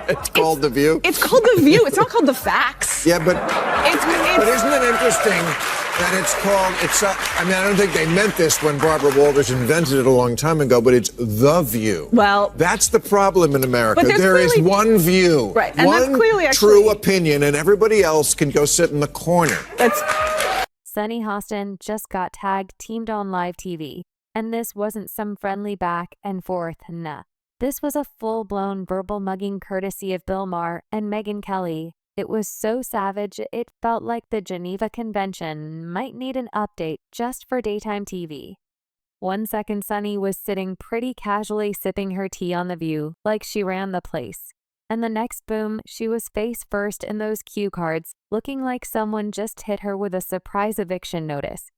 It's called The View? It's called The View. It's not called The Facts. Yeah, but isn't it interesting that it's called, I mean, I don't think they meant this when Barbara Walters invented it a long time ago, but it's The View. Well, that's the problem in America. But there is one view, right, and one that's clearly true opinion, and everybody else can go sit in the corner. Sunny Hostin just got tagged teamed on live TV, and this wasn't some friendly back and forth, nah. This was a full-blown verbal mugging courtesy of Bill Maher and Megyn Kelly. It was so savage, it felt like the Geneva Convention might need an update just for daytime TV. 1 second Sunny was sitting pretty casually sipping her tea on The View, like she ran the place. And the next boom, she was face first in those cue cards, looking like someone just hit her with a surprise eviction notice.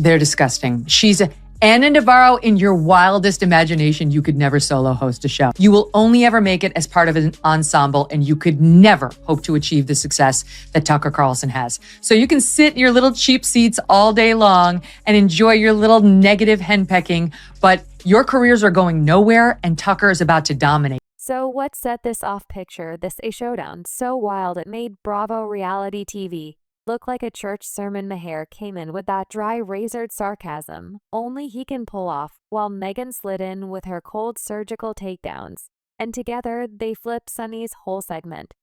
They're disgusting. She's Anna Navarro. In your wildest imagination, you could never solo host a show. You will only ever make it as part of an ensemble, and you could never hope to achieve the success that Tucker Carlson has. So you can sit in your little cheap seats all day long and enjoy your little negative henpecking, but your careers are going nowhere, and Tucker is about to dominate. So what set this off picture, this a showdown so wild it made Bravo reality TV look like a church sermon? Maher came in with that dry, razored sarcasm only he can pull off, while Megyn slid in with her cold surgical takedowns. And together, they flipped Sunny's whole segment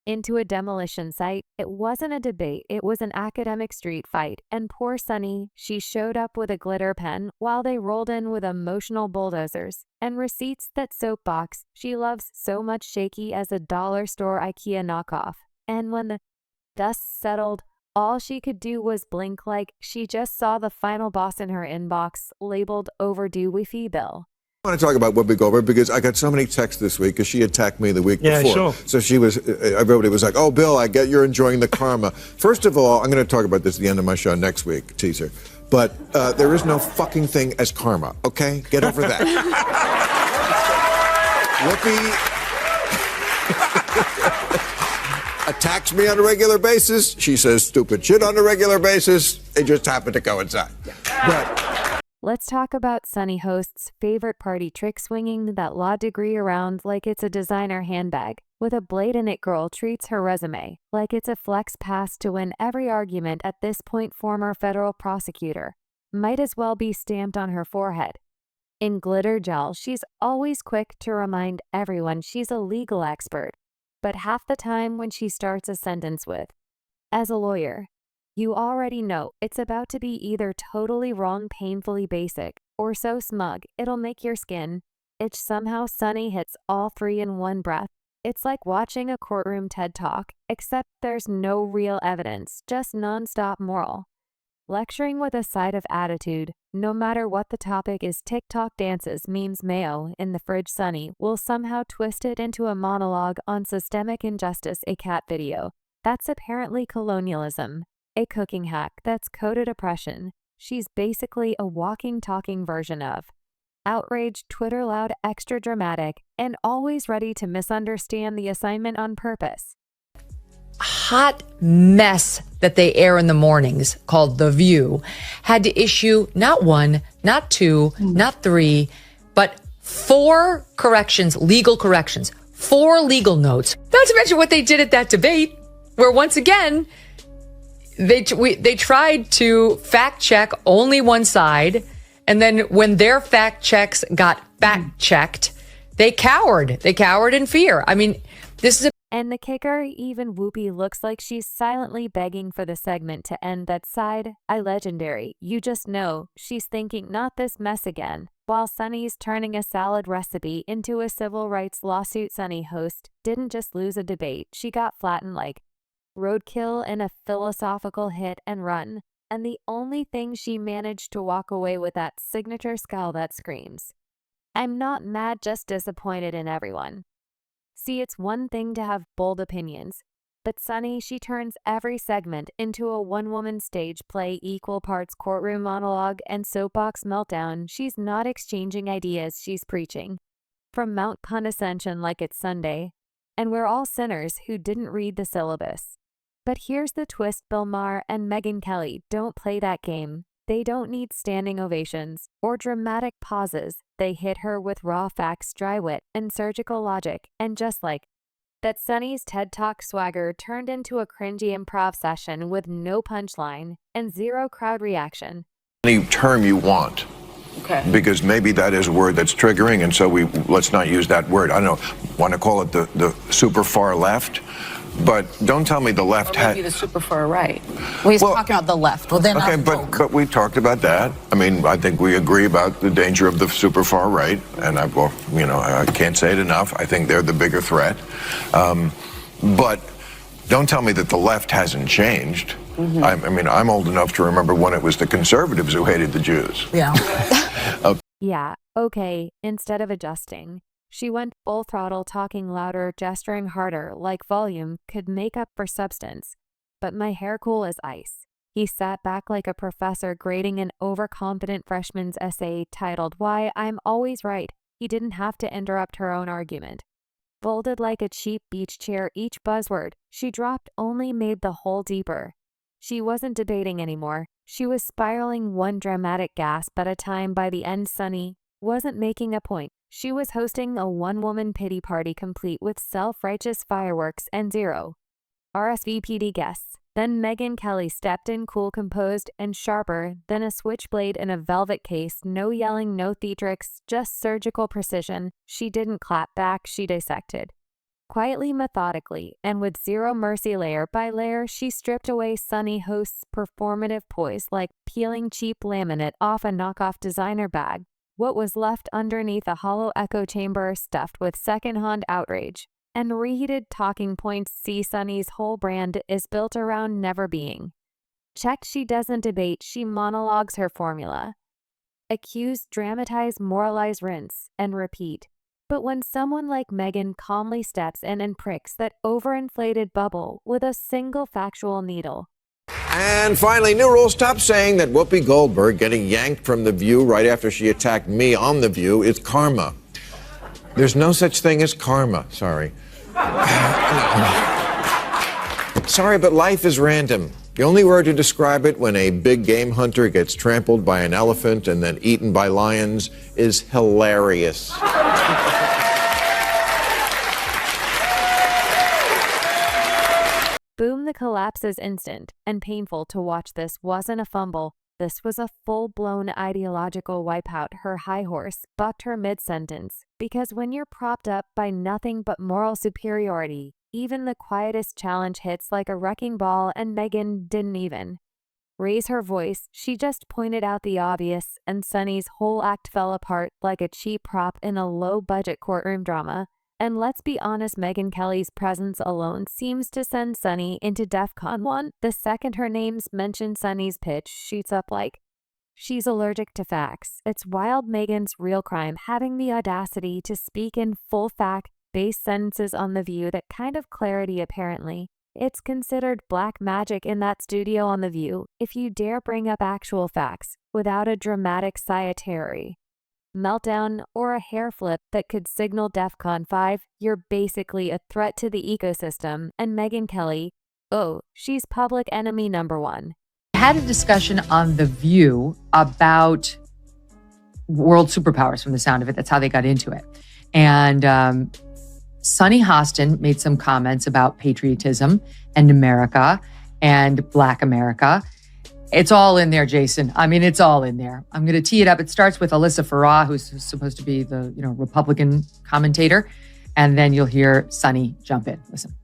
into a demolition site. It wasn't a debate, it was an academic street fight. And poor Sunny, she showed up with a glitter pen while they rolled in with emotional bulldozers and receipts that soapbox she loves so much shaky as a dollar store IKEA knockoff. And when the dust settled, all she could do was blink like she just saw the final boss in her inbox labeled overdue Wi-Fi bill. I want to talk about Whoopi Goldberg because I got so many texts this week because she attacked me the week before. Sure. So everybody was like, oh, Bill, I get you're enjoying the karma. First of all, I'm going to talk about this at the end of my show next week, teaser. But there is no fucking thing as karma, okay? Get over that. Whoopi attacks me on a regular basis. She says stupid shit on a regular basis. They just happen to coincide. But let's talk about Sunny host's favorite party trick, swinging that law degree around like it's a designer handbag, with a blade in it. Girl treats her resume like it's a flex pass to win every argument. At this point, former federal prosecutor might as well be stamped on her forehead. In glitter gel, she's always quick to remind everyone she's a legal expert. But half the time when she starts a sentence with, as a lawyer, you already know it's about to be either totally wrong, painfully basic, or so smug it'll make your skin itch. Somehow Sunny hits all three in one breath. It's like watching a courtroom TED Talk, except there's no real evidence, just nonstop moral lecturing with a side of attitude. No matter what the topic is, TikTok dances, memes, mayo in the fridge, Sunny will somehow twist it into a monologue on systemic injustice, a cat video that's apparently colonialism, a cooking hack that's coded oppression. She's basically a walking, talking version of outraged, Twitter loud, extra dramatic, and always ready to misunderstand the assignment on purpose. Hot mess that they air in the mornings called The View had to issue not one, not two, not three, but 4 corrections, legal corrections, 4 legal notes. Not to mention what they did at that debate, where once again, they tried to fact check only one side. And then when their fact checks got fact checked, they cowered. They cowered in fear. I mean, this is a And the kicker, even Whoopi looks like she's silently begging for the segment to end. That side, I legendary. You just know she's thinking, not this mess again. While Sunny's turning a salad recipe into a civil rights lawsuit, Sunny host didn't just lose a debate. She got flattened like roadkill in a philosophical hit and run. And the only thing she managed to walk away with, that signature scowl that screams, I'm not mad, just disappointed in everyone. See, it's one thing to have bold opinions, but Sunny, she turns every segment into a one-woman stage play, equal parts courtroom monologue and soapbox meltdown. She's not exchanging ideas, she's preaching from Mount Pun Ascension like it's Sunday, and we're all sinners who didn't read the syllabus. But here's the twist: Bill Maher and Megyn Kelly don't play that game. They don't need standing ovations or dramatic pauses. They hit her with raw facts, dry wit, and surgical logic. And just like that, Sunny's TED Talk swagger turned into a cringy improv session with no punchline and zero crowd reaction. Any term you want. Okay. Because maybe that is a word that's triggering, and so let's not use that word. I don't know, want to call it the super far left, but don't tell me the left Or maybe the super far right. Well, he's talking about the left. Well, then okay, but we talked about that. I mean, I think we agree about the danger of the super far right, and I can't say it enough. I think they're the bigger threat. But don't tell me that the left hasn't changed. Mm-hmm. I mean, I'm old enough to remember when it was the conservatives who hated the Jews. Yeah. Yeah, okay, instead of adjusting. She went full throttle, talking louder, gesturing harder, like volume could make up for substance. But my hair cool as ice. He sat back like a professor grading an overconfident freshman's essay titled "Why I'm Always Right." He didn't have to interrupt her own argument. Folded like a cheap beach chair, each buzzword she dropped only made the hole deeper. She wasn't debating anymore. She was spiraling one dramatic gasp at a time. By the end, Sunny wasn't making a point. She was hosting a one-woman pity party complete with self-righteous fireworks and zero RSVP'd guests. Then Megyn Kelly stepped in, cool, composed, and sharper than a switchblade in a velvet case. No yelling, no theatrics, just surgical precision. She didn't clap back, she dissected. Quietly, methodically, and with zero mercy. Layer by layer, she stripped away Sunny host's performative poise like peeling cheap laminate off a knockoff designer bag. What was left underneath a hollow echo chamber stuffed with secondhand outrage and reheated talking points. See, Sunny's whole brand is built around never being. Check, she doesn't debate, she monologues her formula. Accuse, dramatize, moralize, rinse, and repeat. But when someone like Megyn calmly steps in and pricks that overinflated bubble with a single factual needle. And finally, new rule. Stop saying that Whoopi Goldberg getting yanked from The View right after she attacked me on The View is karma. There's no such thing as karma. Sorry. Sorry, but life is random. The only word to describe it when a big game hunter gets trampled by an elephant and then eaten by lions is hilarious. Boom, the collapse is instant and painful to watch. This wasn't a fumble. This was a full-blown ideological wipeout. Her high horse bucked her mid-sentence. Because when you're propped up by nothing but moral superiority, even the quietest challenge hits like a wrecking ball, and Megyn didn't even raise her voice. She just pointed out the obvious, and Sunny's whole act fell apart like a cheap prop in a low-budget courtroom drama. And let's be honest, Megyn Kelly's presence alone seems to send Sunny into DEFCON 1. The second her name's mentioned, Sunny's pitch shoots up like she's allergic to facts. It's wild. Megyn's real crime, having the audacity to speak in full fact-based sentences on The View. That kind of clarity, apparently. It's considered black magic in that studio on The View if you dare bring up actual facts without a dramatic scientiary meltdown or a hair flip that could signal DEFCON 5, you're basically a threat to the ecosystem. And Megyn Kelly, oh, she's public enemy number one. I had a discussion on The View about world superpowers from the sound of it. That's how they got into it. And Sunny Hostin made some comments about patriotism and America and Black America. It's all in there, Jason. I mean, it's all in there. I'm going to tee it up. It starts with Alyssa Farah, who's supposed to be the Republican commentator. And then you'll hear Sunny jump in. Listen.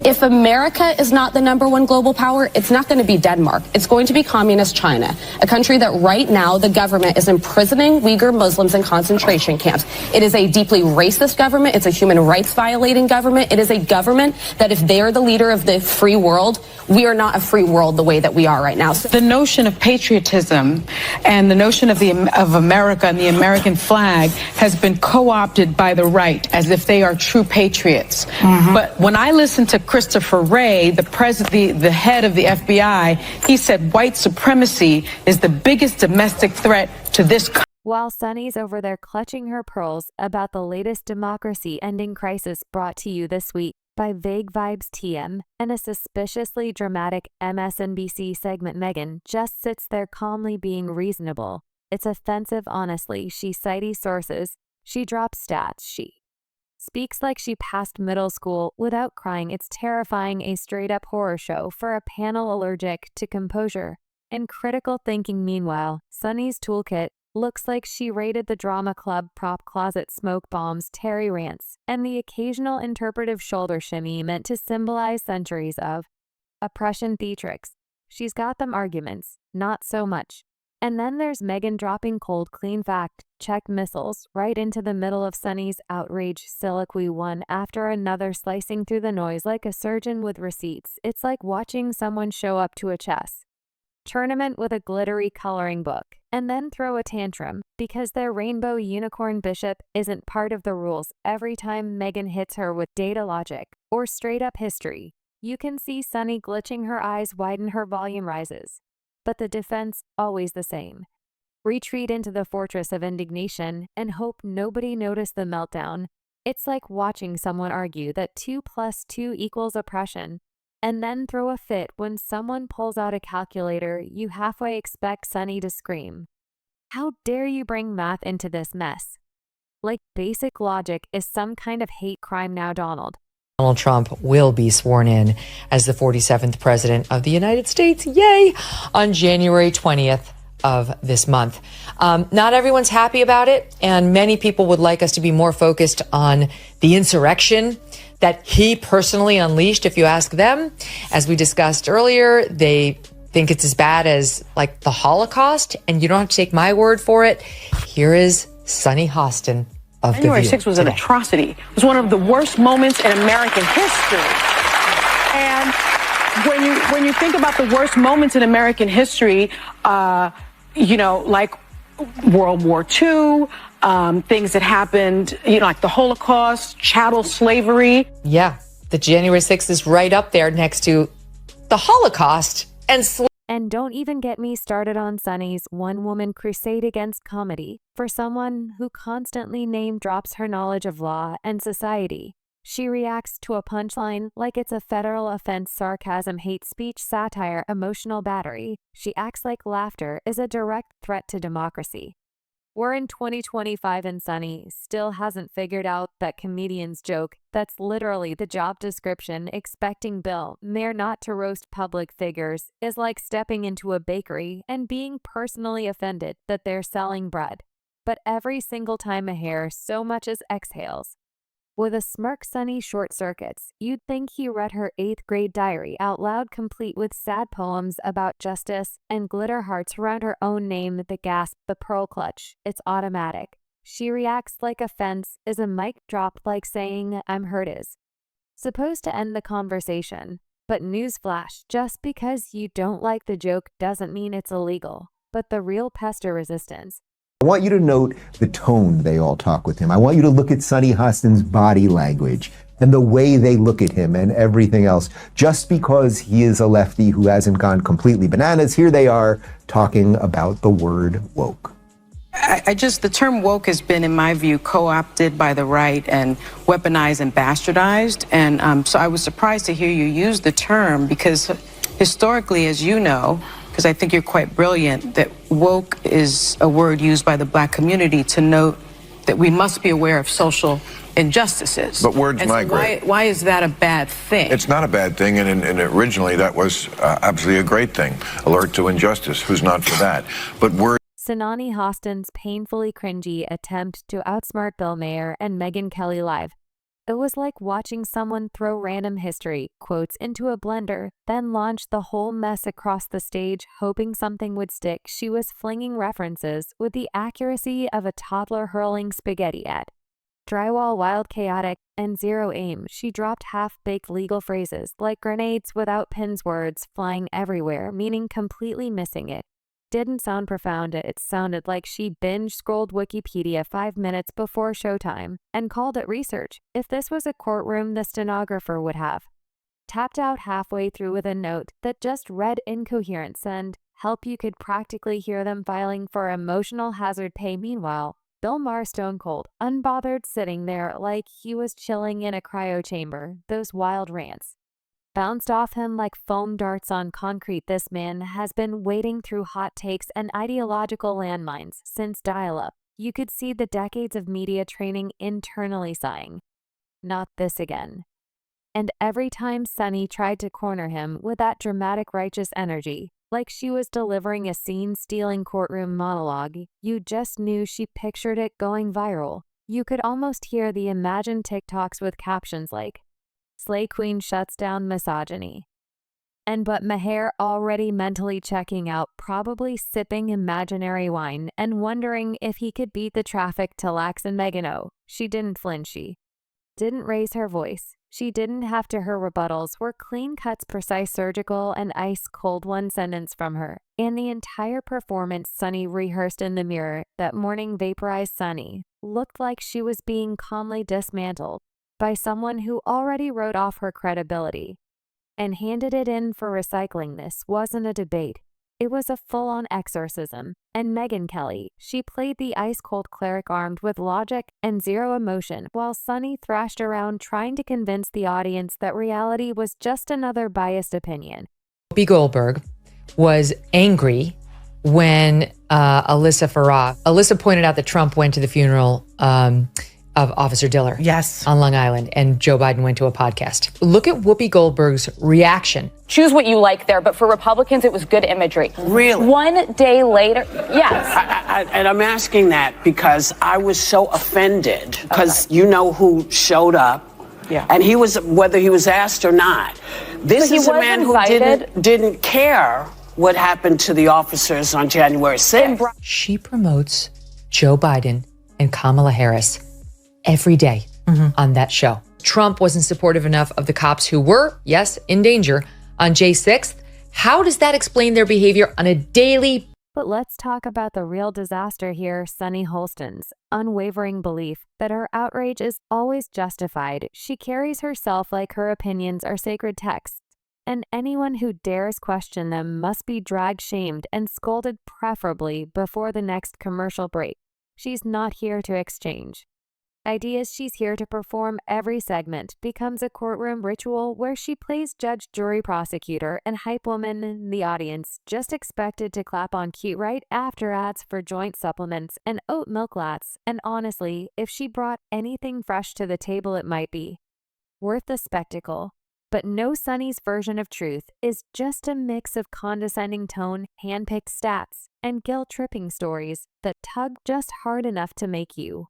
If America is not the number one global power, it's not going to be Denmark. It's going to be communist China, a country that right now the government is imprisoning Uyghur Muslims in concentration camps. It is a deeply racist government. It's a human rights violating government. It is a government that if they are the leader of the free world, we are not a free world the way that we are right now. The notion of patriotism and the notion of America and the American flag has been co-opted by the right as if they are true patriots. Mm-hmm. But when I listen to Christopher Wray, the head of the FBI, he said white supremacy is the biggest domestic threat to this country. While Sunny's over there clutching her pearls about the latest democracy-ending crisis brought to you this week by Vague Vibes TM, and a suspiciously dramatic MSNBC segment Megyn just sits there calmly being reasonable. It's offensive honestly, she cites sources, she drops stats, she speaks like she passed middle school without crying. It's terrifying, a straight-up horror show for a panel allergic to composure and critical thinking. Meanwhile, Sunny's toolkit looks like she raided the drama club prop closet, smoke bombs, Terry rants, and the occasional interpretive shoulder shimmy meant to symbolize centuries of oppression theatrics. She's got them arguments, not so much. And then there's Megyn dropping cold, clean fact-checked missiles right into the middle of Sunny's outrage soliloquy, one after another slicing through the noise like a surgeon with receipts. It's like watching someone show up to a chess tournament with a glittery coloring book and then throw a tantrum because their rainbow unicorn bishop isn't part of the rules. Every time Megyn hits her with data logic or straight-up history, you can see Sunny glitching, her eyes widen, her volume rises. But the defense, always the same. Retreat into the fortress of indignation and hope nobody noticed the meltdown. It's like watching someone argue that 2 + 2 = oppression, and then throw a fit when someone pulls out a calculator. You halfway expect Sunny to scream. How dare you bring math into this mess? Like basic logic is some kind of hate crime now, Donald. Donald Trump will be sworn in as the 47th president of the United States, yay, on January 20th of this month. Not everyone's happy about it, and many people would like us to be more focused on the insurrection that he personally unleashed. If you ask them, as we discussed earlier, they think it's as bad as like the Holocaust, and you don't have to take my word for it. Here is Sunny Hostin. January 6th was an atrocity. It was one of the worst moments in American history. And when you think about the worst moments in American history, like World War II, things that happened, like the Holocaust, chattel slavery. Yeah, the January 6th is right up there next to the Holocaust and slavery. And don't even get me started on Sunny's one-woman crusade against comedy. For someone who constantly name-drops her knowledge of law and society, she reacts to a punchline like it's a federal offense. Sarcasm, hate speech, satire, emotional battery. She acts like laughter is a direct threat to democracy. We're in 2025 and Sunny still hasn't figured out that comedians joke. That's literally the job description. Expecting Bill Maher not to roast public figures is like stepping into a bakery and being personally offended that they're selling bread. But every single time Maher so much as exhales, with a smirk, Sunny short circuits. You'd think he read her 8th grade diary out loud, complete with sad poems about justice and glitter hearts around her own name. The gasp, the pearl clutch. It's automatic. She reacts like offense is a mic drop, like saying I'm hurt is supposed to end the conversation. But newsflash, just because you don't like the joke doesn't mean it's illegal. But the real pester resistance. I want you to note the tone they all talk with him. I want you to look at Sunny Hostin's body language and the way they look at him and everything else. Just because he is a lefty who hasn't gone completely bananas, here they are talking about the word woke. The term woke has been, in my view, co-opted by the right and weaponized and bastardized. And so I was surprised to hear you use the term because historically, as you know, because I think you're quite brilliant, that woke is a word used by the Black community to note that we must be aware of social injustices. But words and so migrate. why is that a bad thing? It's not a bad thing, and originally that was absolutely a great thing. Alert to injustice. Who's not for that? But words. Sunny Hostin's painfully cringy attempt to outsmart Bill Maher and Megyn Kelly live. It was like watching someone throw random history quotes into a blender, then launch the whole mess across the stage, hoping something would stick. She was flinging references with the accuracy of a toddler hurling spaghetti at drywall, wild, chaotic, and zero aim. She dropped half-baked legal phrases like grenades without pins, words flying everywhere, meaning completely missing it. Didn't sound profound. It sounded like she binge-scrolled Wikipedia 5 minutes before showtime and called it research. If this was a courtroom, the stenographer would have tapped out halfway through with a note that just read incoherence and help. You could practically hear them filing for emotional hazard pay. Meanwhile, Bill Maher stone cold, unbothered, sitting there like he was chilling in a cryo chamber. Those wild rants bounced off him like foam darts on concrete. This man has been wading through hot takes and ideological landmines since dial-up. You could see the decades of media training internally sighing, "Not this again." And every time Sunny tried to corner him with that dramatic righteous energy, like she was delivering a scene-stealing courtroom monologue, you just knew she pictured it going viral. You could almost hear the imagined TikToks with captions like, "Slay Queen shuts down misogyny." But Maher already mentally checking out, probably sipping imaginary wine and wondering if he could beat the traffic to Lax and Megyn. Oh, she didn't flinch. She didn't raise her voice. She didn't have to. Her rebuttals were clean cuts, precise, surgical, and ice cold, one sentence from her. And the entire performance Sunny rehearsed in the mirror that morning, vaporized Sunny, looked like she was being calmly dismantled by someone who already wrote off her credibility and handed it in for recycling. This wasn't a debate. It was a full-on exorcism. And Megyn Kelly, she played the ice-cold cleric armed with logic and zero emotion, while Sunny thrashed around trying to convince the audience that reality was just another biased opinion. Whoopi Goldberg was angry when Alyssa pointed out that Trump went to the funeral of Officer Diller. Yes. On Long Island, and Joe Biden went to a podcast. Look at Whoopi Goldberg's reaction. Choose what you like there, but for Republicans, it was good imagery. Really? One day later, yes. And I'm asking that because I was so offended because you know who showed up. Yeah. And he was, whether he was asked or not. This But he is a was man invited. who didn't care what happened to the officers on January 6th. She promotes Joe Biden and Kamala Harris every day on that show. Trump wasn't supportive enough of the cops who were, yes, in danger on J 6th. How does that explain their behavior on a daily? But let's talk about the real disaster here, Sunny Hostin's unwavering belief that her outrage is always justified. She carries herself like her opinions are sacred texts, and anyone who dares question them must be dragged, shamed, and scolded, preferably before the next commercial break. She's not here to exchange ideas. She's here to perform. Every segment becomes a courtroom ritual where she plays judge, jury, prosecutor, and hype woman. The audience just expected to clap on cue right after ads for joint supplements and oat milk lattes. And honestly, if she brought anything fresh to the table, it might be worth the spectacle. But no, Sunny's version of truth is just a mix of condescending tone, hand-picked stats, and guilt-tripping stories that tug just hard enough to make you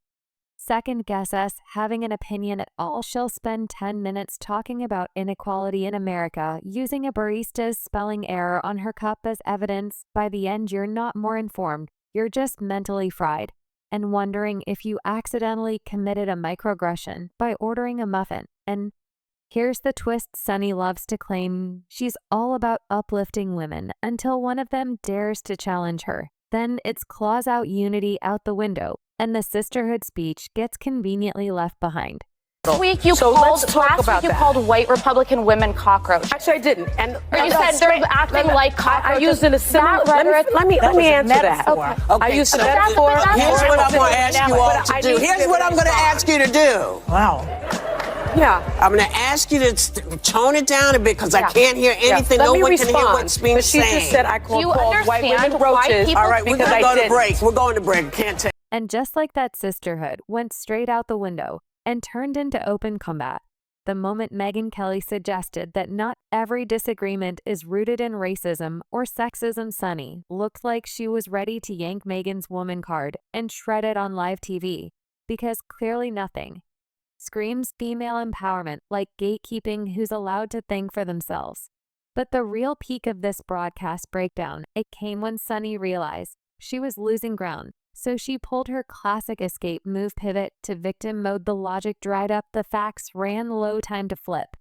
second guess us having an opinion at all. She'll spend 10 minutes talking about inequality in America, using a barista's spelling error on her cup as evidence. By the end, you're not more informed, you're just mentally fried and wondering if you accidentally committed a microaggression by ordering a muffin. And here's the twist: Sunny loves to claim she's all about uplifting women until one of them dares to challenge her. Then it's claws out, unity out the window, and the sisterhood speech gets conveniently left behind. Last week you called white Republican women cockroach. Actually, I didn't. And you said they're acting like cockroaches. I used it in a similar. Let me answer that. Okay. I used the metaphor. Here's what I'm going to ask you all to do. Here's what I'm going to ask you to do. Wow. Yeah. I'm going to ask you to tone it down a bit because I can't hear anything. No one can hear what's being said. She just said I called white women why roaches. people All right, we're going to go to break. We're going to break. Can't take. And just like that, sisterhood went straight out the window and turned into open combat the moment Megyn Kelly suggested that not every disagreement is rooted in racism or sexism. Sunny looked like she was ready to yank Megyn's woman card and shred it on live TV, because clearly nothing screams female empowerment like gatekeeping who's allowed to think for themselves. But the real peak of this broadcast breakdown, it came when Sunny realized she was losing ground. So she pulled her classic escape move, pivot to victim mode. The logic dried up, the facts ran low, time to flip.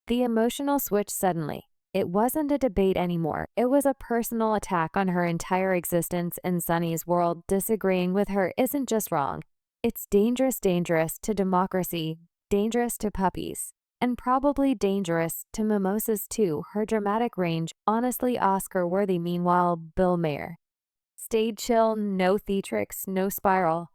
The emotional switch suddenly. It wasn't a debate anymore. It was a personal attack on her entire existence in Sunny's world. Disagreeing with her isn't just wrong. It's dangerous to democracy, dangerous to puppies, and probably dangerous to mimosas too. Her dramatic range, honestly Oscar-worthy. Meanwhile, Bill Maher stayed chill, no theatrics, no spiral.